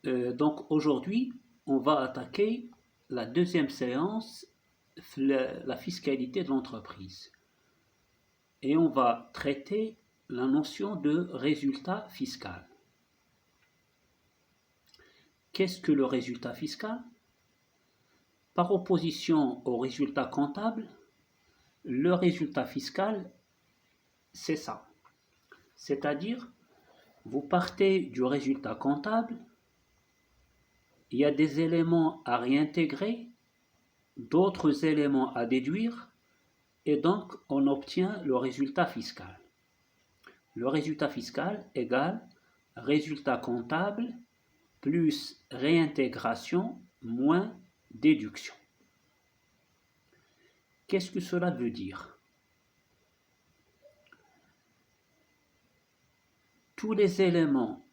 Donc aujourd'hui, on va attaquer la deuxième séance, la fiscalité de l'entreprise. Et on va traiter la notion de résultat fiscal. Qu'est-ce que le résultat fiscal? Par opposition au résultat comptable, le résultat fiscal, c'est ça. C'est-à-dire, vous partez du résultat comptable, il y a des éléments à réintégrer, d'autres éléments à déduire, et donc on obtient le résultat fiscal. Le résultat fiscal égale résultat comptable plus réintégration moins déduction. Qu'est-ce que cela veut dire? Tous les éléments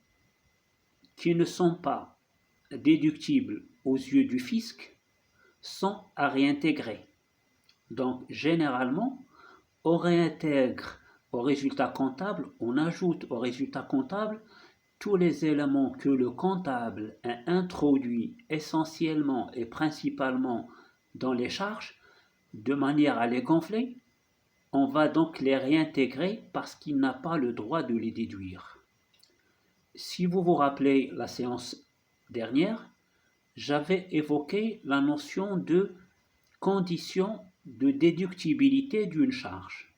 qui ne sont pas déductibles aux yeux du fisc sont à réintégrer. Donc généralement, on réintègre au résultat comptable, on ajoute au résultat comptable tous les éléments que le comptable a introduits essentiellement et principalement dans les charges, de manière à les gonfler. On va donc les réintégrer parce qu'il n'a pas le droit de les déduire. Si vous vous rappelez la séance dernière, j'avais évoqué la notion de condition de déductibilité d'une charge.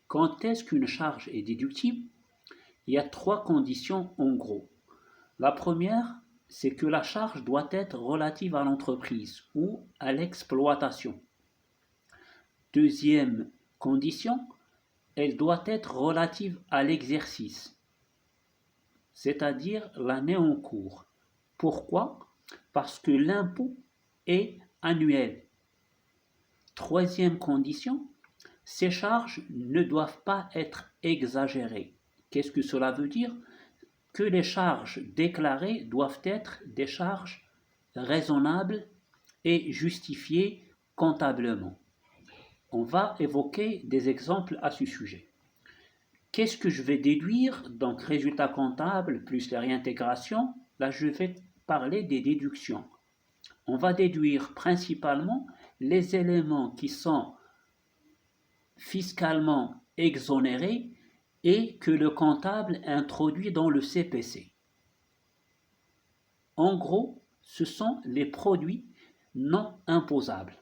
Quand est-ce qu'une charge est déductible? Il y a trois conditions en gros. La première, c'est que la charge doit être relative à l'entreprise ou à l'exploitation. Deuxième condition, elle doit être relative à l'exercice, c'est-à-dire l'année en cours. Pourquoi? Parce que l'impôt est annuel. Troisième condition, ces charges ne doivent pas être exagérées. Qu'est-ce que cela veut dire? Que les charges déclarées doivent être des charges raisonnables et justifiées comptablement. On va évoquer des exemples à ce sujet. Qu'est-ce que je vais déduire? Donc résultat comptable plus la réintégration. Là, je vais parler des déductions. On va déduire principalement les éléments qui sont fiscalement exonérés et que le comptable introduit dans le CPC. En gros, ce sont les produits non imposables.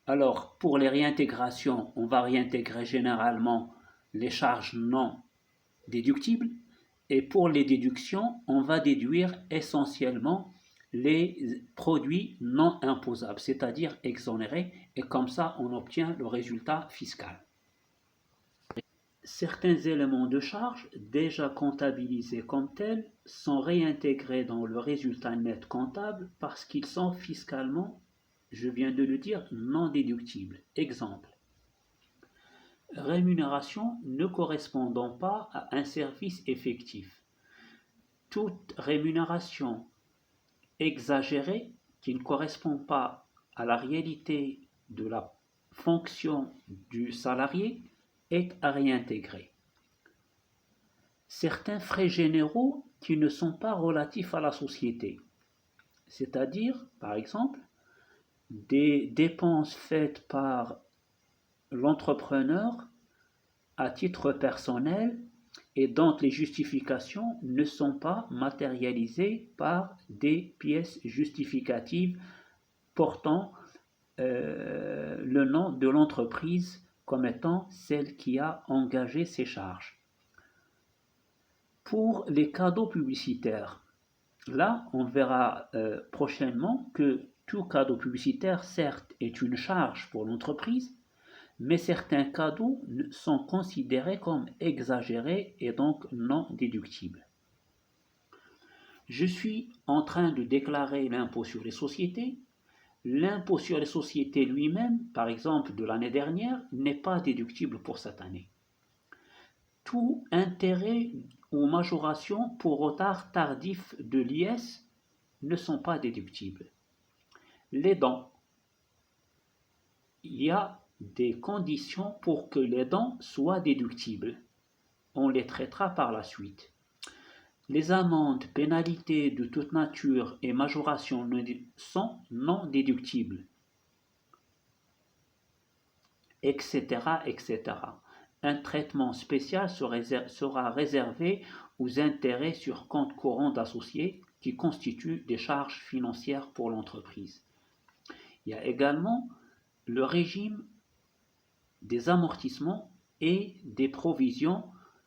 Alors, pour les réintégrations, on va réintégrer généralement les charges non déductibles et pour les déductions, on va déduire essentiellement les produits non imposables, c'est-à-dire exonérés, et comme ça, on obtient le résultat fiscal. Certains éléments de charge déjà comptabilisés comme tels sont réintégrés dans le résultat net comptable parce qu'ils sont fiscalement, je viens de le dire, non déductibles. Exemple, rémunération ne correspondant pas à un service effectif. Toute rémunération exagérée qui ne correspond pas à la réalité de la fonction du salarié est à réintégrer. Certains frais généraux qui ne sont pas relatifs à la société, c'est-à-dire, par exemple, des dépenses faites par l'entrepreneur à titre personnel et dont les justifications ne sont pas matérialisées par des pièces justificatives portant le nom de l'entreprise comme étant celle qui a engagé ces charges. Pour les cadeaux publicitaires, là, on verra prochainement que tout cadeau publicitaire, certes, est une charge pour l'entreprise, mais certains cadeaux sont considérés comme exagérés et donc non déductibles. Je suis en train de déclarer l'impôt sur les sociétés. L'impôt sur les sociétés lui-même, par exemple de l'année dernière, n'est pas déductible pour cette année. Tout intérêt ou majoration pour retard tardif de l'IS ne sont pas déductibles. Les dons, il y a des conditions pour que les dons soient déductibles. On les traitera par la suite. Les amendes, pénalités de toute nature et majorations sont non déductibles, etc., etc. Un traitement spécial sera réservé aux intérêts sur compte courant d'associés qui constituent des charges financières pour l'entreprise. Il y a également le régime des amortissements et des provisions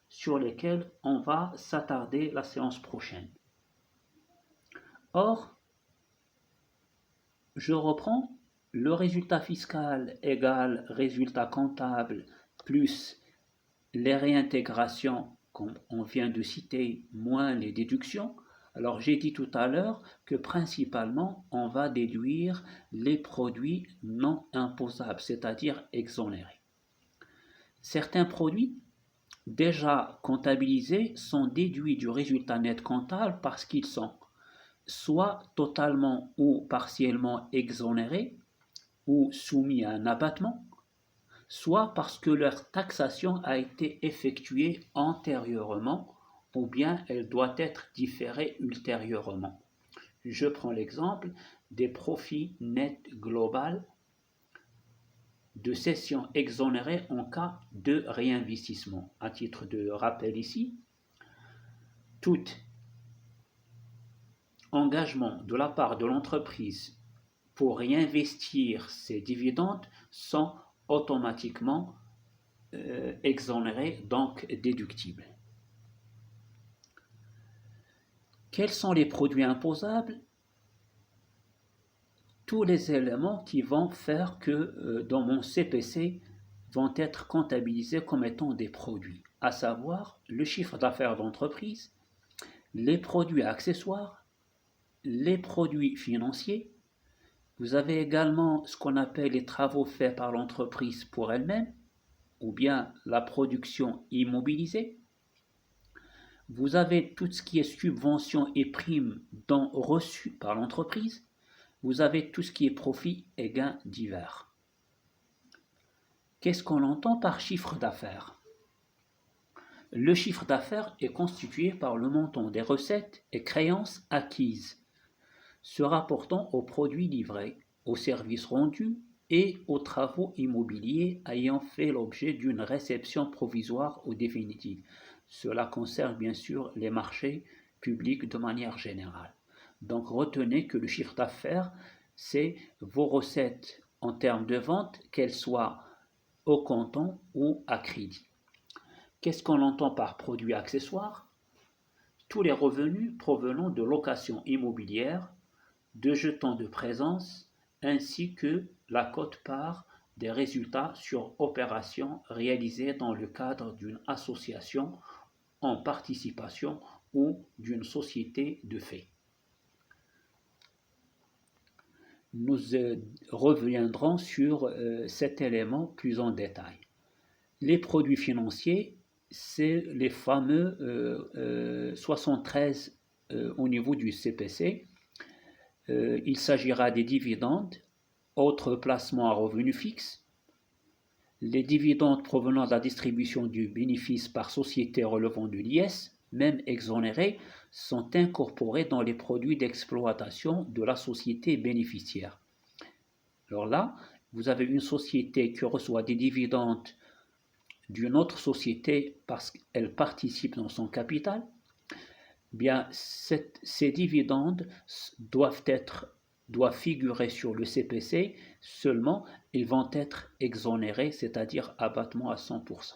sur lesquels on va s'attarder la séance prochaine. Or, je reprends, le résultat fiscal égale résultat comptable plus les réintégrations, comme on vient de citer, moins les déductions. Alors j'ai dit tout à l'heure que principalement on va déduire les produits non imposables, c'est-à-dire exonérés. Certains produits déjà comptabilisés sont déduits du résultat net comptable parce qu'ils sont soit totalement ou partiellement exonérés ou soumis à un abattement, soit parce que leur taxation a été effectuée antérieurement ou bien elle doit être différée ultérieurement. Je prends l'exemple des profits nets globaux de cession exonérés en cas de réinvestissement. À titre de rappel ici, tout engagement de la part de l'entreprise pour réinvestir ses dividendes sont automatiquement exonérés, donc déductibles. Quels sont les produits imposables? Tous les éléments qui vont faire que dans mon CPC vont être comptabilisés comme étant des produits, à savoir le chiffre d'affaires d'entreprise, les produits accessoires, les produits financiers. Vous avez également ce qu'on appelle les travaux faits par l'entreprise pour elle-même, ou bien la production immobilisée. Vous avez tout ce qui est subventions et primes reçues par l'entreprise. Vous avez tout ce qui est profit et gains divers. Qu'est-ce qu'on entend par chiffre d'affaires? Le chiffre d'affaires est constitué par le montant des recettes et créances acquises, se rapportant aux produits livrés, aux services rendus et aux travaux immobiliers ayant fait l'objet d'une réception provisoire ou définitive. Cela concerne bien sûr les marchés publics de manière générale. Donc retenez que le chiffre d'affaires, c'est vos recettes en termes de vente, qu'elles soient au comptant ou à crédit. Qu'est-ce qu'on entend par produits accessoires? Tous les revenus provenant de locations immobilières, de jetons de présence, ainsi que la quote-part des résultats sur opérations réalisées dans le cadre d'une association en participation ou d'une société de fait. Nous reviendrons sur cet élément plus en détail. Les produits financiers, c'est les fameux 73 au niveau du CPC. Il s'agira des dividendes, autres placements à revenus fixes, les dividendes provenant de la distribution du bénéfice par société relevant de l'IS, même exonérés, sont incorporés dans les produits d'exploitation de la société bénéficiaire. Alors là, vous avez une société qui reçoit des dividendes d'une autre société parce qu'elle participe dans son capital. Bien, ces dividendes doivent figurer sur le CPC, seulement ils vont être exonérés, c'est-à-dire abattement à 100%.